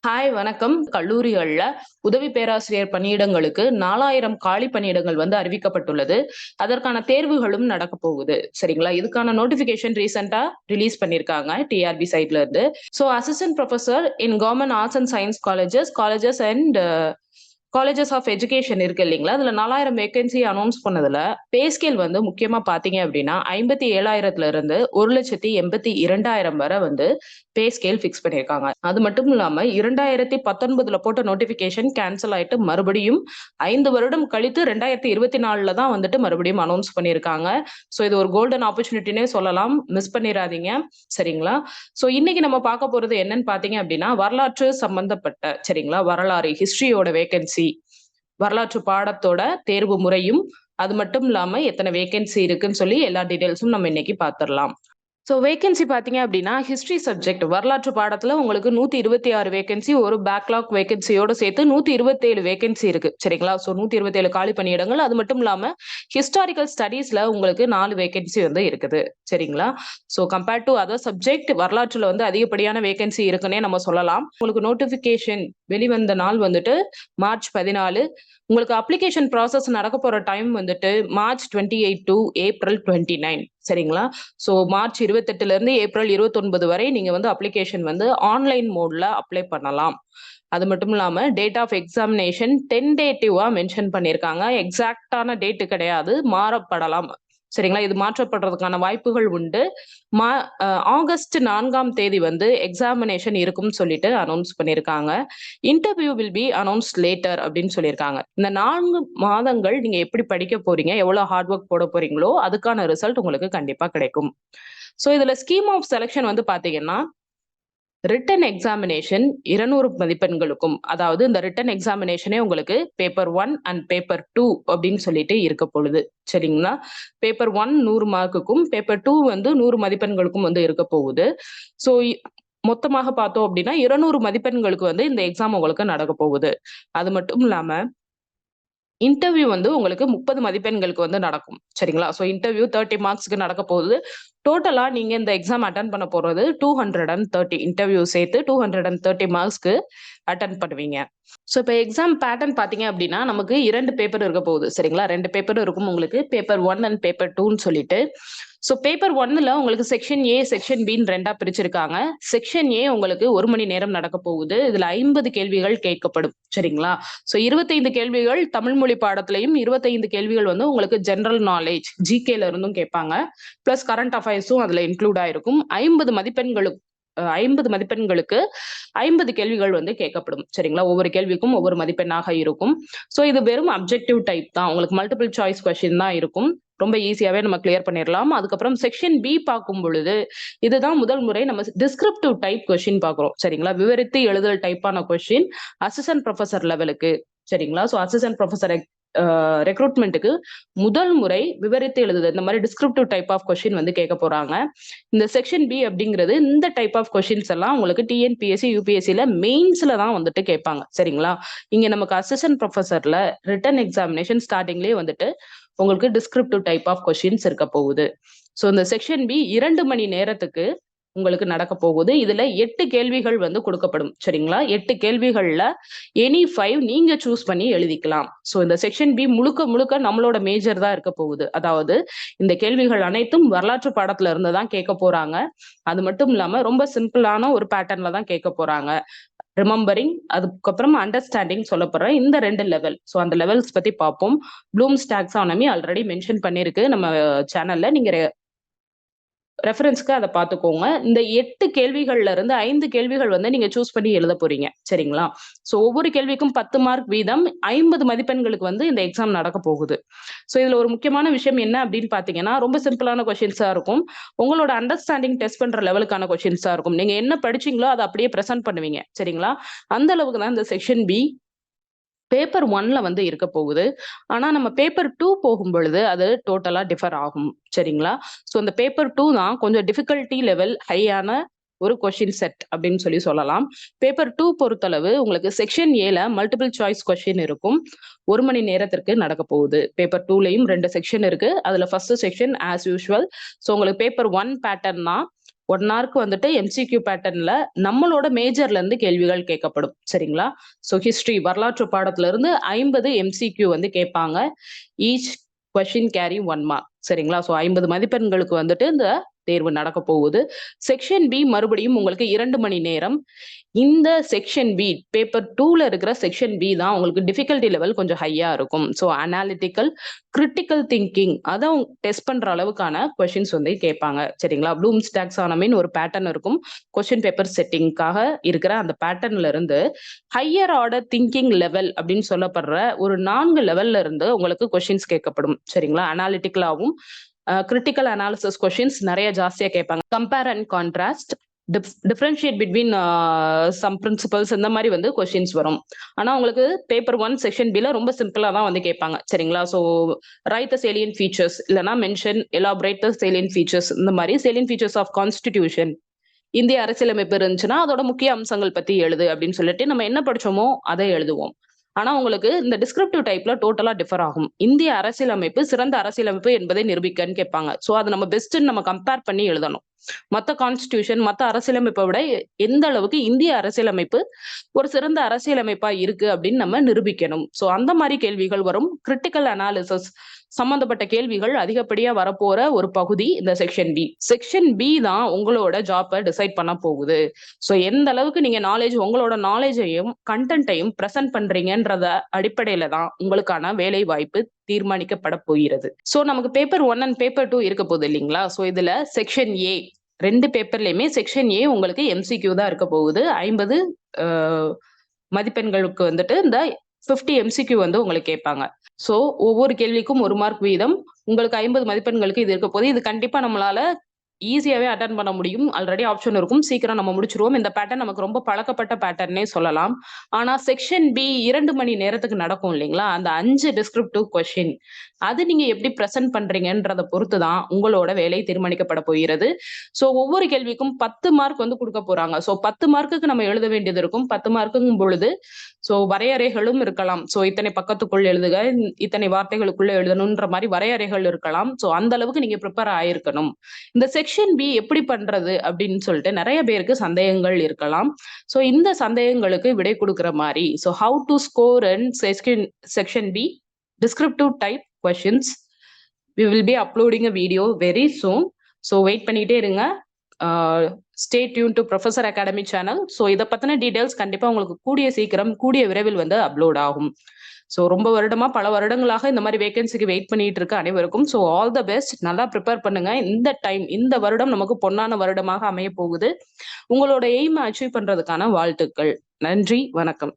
Hi வணக்கம். கல்லூரிகள்ல உதவி பேராசிரியர் பணியிடங்களுக்கு 4000 காலி பணியிடங்கள் வந்து அறிவிக்கப்பட்டுள்ளது. அதற்கான தேர்வுகளும் நடக்கப் போகுது. சரிங்களா? இதுக்கான நோட்டிஃபிகேஷன் ரீசென்ட்டா ரிலீஸ் பண்ணியிருக்காங்க டிஆர்பி சைட்ல இருந்து. Assistant professor in government arts and science colleges and colleges of education இருக்கு இல்லைங்களா? அதுல 4000 வேக்கன்சி அனௌன்ஸ் பண்ணதுல, பே ஸ்கேல் வந்து முக்கியமா பார்த்தீங்க அப்படின்னா, 57,000த்துல இருந்து 1,82,000 வரை வந்து பே ஸ்கேல் ஃபிக்ஸ் பண்ணியிருக்காங்க. அது மட்டும் இல்லாம 2019ல போட்ட நோட்டிஃபிகேஷன் கேன்சல் ஆயிட்டு மறுபடியும் 5 வருடம் கழித்து 2024ல தான் வந்துட்டு மறுபடியும் அனௌன்ஸ் பண்ணியிருக்காங்க. இது ஒரு கோல்டன் ஆப்பர்ச்சுனிட்டின்னே சொல்லலாம். மிஸ் பண்ணிறாதீங்க. சரிங்களா? இன்னைக்கு நம்ம பார்க்க போறது என்னன்னு பார்த்தீங்க அப்படின்னா, வரலாற்று சம்பந்தப்பட்ட சரிங்களா? வரலாறு ஹிஸ்டரியோட வேக்கன்சி, வரலாற்று பாடத்தோட தேர்வு முறையும், அது மட்டும் இல்லாம எத்தன வேக்கன்சி இருக்குன்னு சொல்லி எல்லா டீட்டெயில்ஸும் நம்ம இன்னைக்கு பார்த்துரலாம். வேக்கன்சி பார்த்தீங்க அப்டின்னா, ஹிஸ்டரி சப்ஜெக்ட் வரலாற்று பாடத்துல உங்களுக்கு 126 வேக்கன்சி, ஒரு பேக்லாக் வேக்கன்சியோட சேர்த்து 127 வேக்கன்சி இருக்கு. சரிங்களா? 127 காலி பணியிடங்கள். அது மட்டும் இல்லாம ஹிஸ்டாரிக்கல் ஸ்டடீஸ்ல உங்களுக்கு 4 வேக்கன்சி வந்து இருக்குது. சரிங்களா? கம்பேர்ட் டூ அதர் சப்ஜெக்ட் வரலாற்றுல வந்து அதிகப்படியான வேக்கன்சி இருக்குன்னே நம்ம சொல்லலாம். உங்களுக்கு நோட்டிஃபிகேஷன் வெளிவந்த நாள் வந்துட்டு மார்ச் 14. உங்களுக்கு அப்ளிகேஷன் ப்ராசஸ் நடக்க போற டைம் வந்துட்டு மார்ச் 28 டூ ஏப்ரல் 29. சரிங்களா? மார்ச் 28ல இருந்து ஏப்ரல் 29 வரை நீங்க வந்து அப்ளிகேஷன் வந்து ஆன்லைன் மோட்ல அப்ளை பண்ணலாம். அது மட்டும் இல்லாம டேட் ஆஃப் எக்ஸாமினேஷன் டென்டேட்டிவா மென்ஷன் பண்ணியிருக்காங்க. எக்ஸாக்ட்டான டேட் கிடையாது. மாறப்படலாம். சரிங்களா? இது மாற்றப்படுறதுக்கான வாய்ப்புகள் உண்டு. மா ஆகஸ்ட் 4ஆம் தேதி வந்து எக்ஸாமினேஷன் இருக்கும்னு சொல்லிட்டு அனௌன்ஸ் பண்ணியிருக்காங்க. Interview will be announced later அப்படின்னு சொல்லியிருக்காங்க. இந்த 4 மாதங்கள் நீங்க எப்படி படிக்க போறீங்க, எவ்வளவு ஹார்ட் ஒர்க் போட போறீங்களோ, அதுக்கான ரிசல்ட் உங்களுக்கு கண்டிப்பா கிடைக்கும். இதுல ஸ்கீம் ஆஃப் செலக்ஷன் வந்து பாத்தீங்கன்னா, ரிட்டன் எக்ஸாமினேஷன் 200 மதிப்பெண்களுக்கும், அதாவது இந்த ரிட்டன் எக்ஸாமினேஷனே உங்களுக்கு பேப்பர் 1 அண்ட் பேப்பர் 2 அப்படின்னு சொல்லிட்டு இருக்க பொழுது. சரிங்களா? பேப்பர் 1 100 மார்க்குக்கும், பேப்பர் 2 வந்து 100 மதிப்பெண்களுக்கும் வந்து இருக்க போகுது. ஸோ மொத்தமாக பார்த்தோம் அப்படின்னா 200 மதிப்பெண்களுக்கு வந்து இந்த எக்ஸாம் உங்களுக்கு நடக்க போகுது. அது மட்டும் இல்லாம இன்டர்வியூ வந்து உங்களுக்கு 30 மதிப்பெண்களுக்கு வந்து நடக்கும். சரிங்களா? இன்டர்வியூ 30 மார்க்ஸ்க்கு நடக்க போகுது. டோட்டலா நீங்க இந்த எக்ஸாம் அட்டெண்ட் பண்ண போறது 230 இன்டர்வியூ சேர்த்து 230 மார்க்ஸ்க்கு அட்டெண்ட் பண்ணுவீங்க. இப்ப எக்ஸாம் பேட்டர்ன் பார்த்தீங்க அப்டின்னா, நமக்கு 2 பேப்பர் இருக்க போகுது. சரிங்களா? 2 பேப்பர் இருக்கும் உங்களுக்கு. பேப்பர் 1 அண்ட் பேப்பர் 2ன்னு சொல்லிட்டு. பேப்பர் 1ல உங்களுக்கு செக்ஷன் ஏ, செக்ஷன் பின்னு 2ஆ பிரிச்சிருக்காங்க. செக்ஷன் ஏ உங்களுக்கு 1 மணி நேரம் நடக்க போகுது. இதுல 50 கேள்விகள் கேட்கப்படும். சரிங்களா? 25 கேள்விகள் தமிழ் மொழி பாடத்திலயும், 25 கேள்விகள் வந்து உங்களுக்கு ஜெனரல் நாலேட்ஜ் ஜிகேல இருந்தும் கேட்பாங்க. பிளஸ் கரண்ட் அஃபேர்ஸும் அதுல இன்க்ளூட் ஆயிருக்கும். 50 மதிப்பெண்களுக்கு 50 கேள்விகள் வந்து கேட்கப்படும். சரிங்களா? ஒவ்வொரு கேள்விக்கும் ஒவ்வொரு மதிப்பெண்ணாக இருக்கும். இது வெறும் அப்ஜெக்டிவ் டைப் தான். உங்களுக்கு மல்டிபிள் சாய்ஸ் கொஸ்டின் தான் இருக்கும். ரொம்ப ஈஸியாவே நம்ம கிளியர் பண்ணிரலாம். அதுக்கப்புறம் செக்ஷன் பி பார்க்கும் பொழுது, இதுதான் முதல் முறை நம்ம டிஸ்கிரிப்டிவ் டைப் கொஸ்டின் பார்க்குறோம். சரிங்களா? விவரித்து எழுதுதல் டைப்பான கொஸ்டின் அசிஸ்டன்ட் புரொஃபசர் லெவலுக்கு. சரிங்களா? அசிஸ்டன்ட் புரொஃபசர் ரெக்ரூட்மென்ட்க்கு முதல் முறை விவரித்து எழுதுதல் இந்த மாதிரி டிஸ்கிரிப்டிவ் டைப் ஆஃப் கொஸ்டின் வந்து கேட்க போறாங்க. இந்த செக்ஷன் பி அப்படிங்கிறது இந்த டைப் ஆஃப் கொஸ்டின்ஸ் எல்லாம் உங்களுக்கு டிஎன்பிஎஸ்சி, யுபிஎஸ்சில மெயின்ஸ்ல தான் வந்துட்டு கேட்பாங்க. சரிங்களா? இங்க நமக்கு அசிஸ்டன்ட் புரொஃபசர்ல ரிட்டன் எக்ஸாமினேஷன் ஸ்டார்டிங்லயே வந்துட்டு உங்களுக்கு டிஸ்கிரிப்டிவ் டைப் ஆஃப் கொஸ்டின்ஸ் இருக்க போகுது. இந்த செக்ஷன் பி 2 மணி நேரத்துக்கு உங்களுக்கு நடக்க போகுது. இதுல 8 கேள்விகள் வந்து கொடுக்கப்படும். சரிங்களா? 8 கேள்விகள்ல எனி 5 நீங்க சூஸ் பண்ணி எழுதிக்கலாம். இந்த செக்ஷன் பி முழுக்க முழுக்க நம்மளோட மேஜர் தான் இருக்க போகுது. அதாவது இந்த கேள்விகள் அனைத்தும் வரலாற்று பாடத்துல இருந்து தான் கேட்க போறாங்க. அது மட்டும் இல்லாம ரொம்ப சிம்பிளான ஒரு பேட்டர்ன்ல தான் கேட்க போறாங்க. ரிமெம்பரிங் அதுக்கப்புறம் அண்டர்ஸ்டாண்டிங் சொல்லப்படுற இந்த 2 லெவல். அந்த லெவல்ஸ் பத்தி பார்ப்போம். ப்ளூம்ஸ் டாக்ஸானமி ஆல்ரெடி மென்ஷன் பண்ணிருக்கு நம்ம சேனல்ல. நீங்க ரெஃபரன்ஸ்க்கு அத பார்த்துக்கோங்க. இந்த 8 கேள்விகள்ல இருந்து 5 கேள்விகள் வந்து நீங்க சூஸ் பண்ணி எழுத போறீங்க. சரிங்களா? ஒவ்வொரு கேள்விக்கும் 10 மார்க் வீதம் 50 மதிப்பெண்களுக்கு வந்து இந்த எக்ஸாம் நடக்க போகுது. இதுல ஒரு முக்கியமான விஷயம் என்ன அப்படின்னு பார்த்தீங்கன்னா, ரொம்ப சிம்பிளான கொஸ்டின்ஸா இருக்கும். உங்களோட அண்டர்ஸ்டாண்டிங் டெஸ்ட் பண்ற லெவலுக்கான கொஸ்டின்ஸா இருக்கும். நீங்க என்ன படிச்சீங்களோ அத அப்படியே பிரசன்ட் பண்ணுவீங்க. சரிங்களா? அந்த அளவுக்கு தான் இந்த செக்ஷன் பி பேப்பர் 1ல வந்து இருக்க போகுது. ஆனா நம்ம பேப்பர் 2 போகும்பொழுது அது டோட்டலா டிஃபர் ஆகும். சரிங்களா? இந்த பேப்பர் 2 தான் கொஞ்சம் டிஃபிகல்டி லெவல் ஹையான ஒரு கொஸ்டின் செட் அப்படின்னு சொல்லலாம். பேப்பர் 2 பொறுத்தளவு உங்களுக்கு செக்ஷன் ஏல மல்டிபிள் சாய்ஸ் கொஸ்டின் இருக்கும். 1 மணி நேரத்திற்கு நடக்க போகுது. பேப்பர் 2லயும் 2 செக்ஷன் இருக்கு. அதுல ஃபர்ஸ்ட் செக்ஷன் ஆஸ் யூசுவல். உங்களுக்கு பேப்பர் 1 பேட்டர்ன் தான். 1 ஹவருக்கு வந்துட்டு எம்சிக்யூ பேட்டர்ன்ல நம்மளோட மேஜர்ல இருந்து கேள்விகள் கேட்கப்படும். சரிங்களா? ஸோ ஹிஸ்டரி வரலாற்று பாடத்துல இருந்து 50 எம்சிக்யூ வந்து கேட்பாங்க. Each question carry 1 mark. சரிங்களா? ஸோ 50 மதிப்பெண்களுக்கு வந்துட்டு இந்த தேர்வு நடக்க போகுது. செக்ஷன் பி மறுபடியும் உங்களுக்கு 2 மணி நேரம். இந்த செக்ஷன் பி பேப்பர் 2ல இருக்கிற செக்ஷன் பி தான் உங்களுக்கு டிஃபிகல்டி லெவல் கொஞ்சம் ஹையா இருக்கும். ஸோ அனாலிட்டிக்கல், கிரிட்டிக்கல் திங்கிங் அத டெஸ்ட் பண்ற அளவுக்கான கொஸ்டின்ஸ் வந்து கேட்பாங்க. சரிங்களா? ப்ளூம்ஸ் டாக்ஸானமின்னு ஒரு பேட்டர்ன் இருக்கும். கொஸ்டின் பேப்பர் செட்டிங்காக இருக்கிற அந்த பேட்டர்ன்ல இருந்து ஹையர் ஆர்டர் திங்கிங் லெவல் அப்படின்னு சொல்லப்படுற ஒரு 4 லெவல்ல இருந்து உங்களுக்கு கொஸ்டின்ஸ் கேட்கப்படும். சரிங்களா? அனாலிட்டிக்கலாவும் கிரிட்டிக்கல் அனாலிசிஸ் கொஸ்டின்ஸ் நிறைய ஜாஸ்தியா கேட்பாங்க. Compare and contrast, differentiate between some principles இந்த மாதிரி வந்து கொஸ்டின்ஸ் வரும். ஆனா உங்களுக்கு பேப்பர் 1 செக்ஷன் பில ரொம்ப சிம்பிளா தான் வந்து கேட்பாங்க. சரிங்களா? ஸோ ரைட் த சேலியன் ஃபீச்சர்ஸ் இல்லைன்னா மென்ஷன் எலாபரேட் த சேலியன் ஃபீச்சர்ஸ் இந்த மாதிரி சேலியன் ஃபீச்சர்ஸ் ஆஃப் கான்ஸ்டிடியூஷன் இந்திய அரசியலமைப்பு இருந்துச்சுன்னா அதோட முக்கிய அம்சங்கள் பத்தி எழுது அப்படின்னு சொல்லிட்டு நம்ம என்ன படிச்சோமோ அதை எழுதுவோம். ஆனா உங்களுக்கு இந்த டிஸ்கிரிப்டிவ் டைப்ல டோட்டலா டிஃபர் ஆகும். இந்திய அரசியலமைப்பு சிறந்த அரசியலமைப்பு என்பதை நிரூபிக்கன்னு கேட்பாங்க. சோ அது நம்ம பெஸ்ட்ன்னு நம்ம கம்பேர் பண்ணி எழுதணும். மத்த கான்ஸ்டிடியூஷன் மத்த அரசியலமைப்பை விட எந்த அளவுக்கு இந்திய அரசியலமைப்பு ஒரு சிறந்த அரசியலமைப்பா இருக்கு அப்படின்னு நம்ம நிரூபிக்கணும். சோ அந்த மாதிரி கேள்விகள் வரும். கிரிட்டிக்கல் அனாலிசிஸ் சம்பந்தப்பட்ட கேள்விகள் அதிகப்படியா வரப்போற ஒரு பகுதி இந்த செக்ஷன் பி. செக்ஷன் பி தான் உங்களோட ஜாப்பை டிசைட் பண்ண போகுது. சோ எந்த அளவுக்கு நீங்க உங்களோட நாலேஜையும் கண்டென்ட்டையும் பிரசன்ட் பண்றீங்கன்றத அடிப்படையில தான் உங்களுக்கான வேலை வாய்ப்பு தீர்மானிக்கப்பட போகிறது. சோ நமக்கு பேப்பர் 1 அண்ட் பேப்பர் 2 இருக்க போகுது இல்லைங்களா? சோ இதுல செக்ஷன் ஏ 2 பேப்பர்லயுமே செக்ஷன் ஏ உங்களுக்கு எம்சிக்யூ தான் இருக்க போகுது. 50 மதிப்பெண்களுக்கு வந்துட்டு இந்த 50 எம்சிக்யூ வந்து உங்களுக்கு கேட்பாங்க. சோ ஒவ்வொரு கேள்விக்கும் 1 மார்க் வீதம். உங்களுக்கு 50 மதிப்பெண்களுக்கு இது இருக்க போகுது. இது கண்டிப்பா நம்மளால ஈஸியாவே அட்டெண்ட் பண்ண முடியும். ஆல்ரெடி ஆப்ஷன் இருக்கும். சீக்கிரம் நம்ம முடிச்சுருவோம். இந்த பேட்டர்ன் நமக்கு ரொம்ப பழக்கப்பட்ட பேட்டர்னே சொல்லலாம். ஆனா செக்ஷன் பி 2 மணி நேரத்துக்கு நடக்கும் இல்லைங்களா? அந்த 5 டிஸ்கிரிப்டிவ் கொஸ்டின் அது நீங்க எப்படி பிரசன்ட் பண்றீங்கன்றத பொறுத்து தான் உங்களோட வேலை தீர்மானிக்கப்பட போகிறது. சோ ஒவ்வொரு கேள்விக்கும் 10 மார்க் வந்து குடுக்க போறாங்க. சோ 10 மார்க்குக்கு நம்ம எழுத வேண்டியது இருக்கும். 10 மார்க்குங்கும் பொழுது சோ வரையறைகளும் இருக்கலாம். சோ இத்தனை பக்கத்துக்குள் எழுதுக, இத்தனை வார்த்தைகளுக்குள்ள எழுதணும்ன்ற மாதிரி வரையறைகள் இருக்கலாம். சோ அந்த அளவுக்கு நீங்க ப்ரிப்பேர் ஆயிருக்கணும். இந்த செக்ஷன் பி எப்படி பண்றது அப்படின்னு சொல்லிட்டு நிறைய பேருக்கு சந்தேகங்கள் இருக்கலாம். சோ இந்த சந்தேகங்களுக்கு விடை கொடுக்கிற மாதிரி so how to score and section B descriptive type questions we will be uploading a video very soon. so wait பண்ணிட்டே இருங்க. stay tuned to Professor Academy channel. So இதை பத்தின டீடைல்ஸ் கண்டிப்பா உங்களுக்கு கூடிய விரைவில் வந்து அப்லோட் ஆகும். ஸோ ரொம்ப பல வருடங்களாக இந்த மாதிரி வேகன்சிக்கு வெயிட் பண்ணிட்டு இருக்க அனைவருக்கும் ஸோ ஆல் த பெஸ்ட். நல்லா ப்ரிப்பேர் பண்ணுங்க. இந்த வருடம் நமக்கு பொன்னான வருடமாக அமைய போகுது. உங்களோட எய்ம் அச்சீவ் பண்றதுக்கான வாழ்த்துக்கள். நன்றி, வணக்கம்.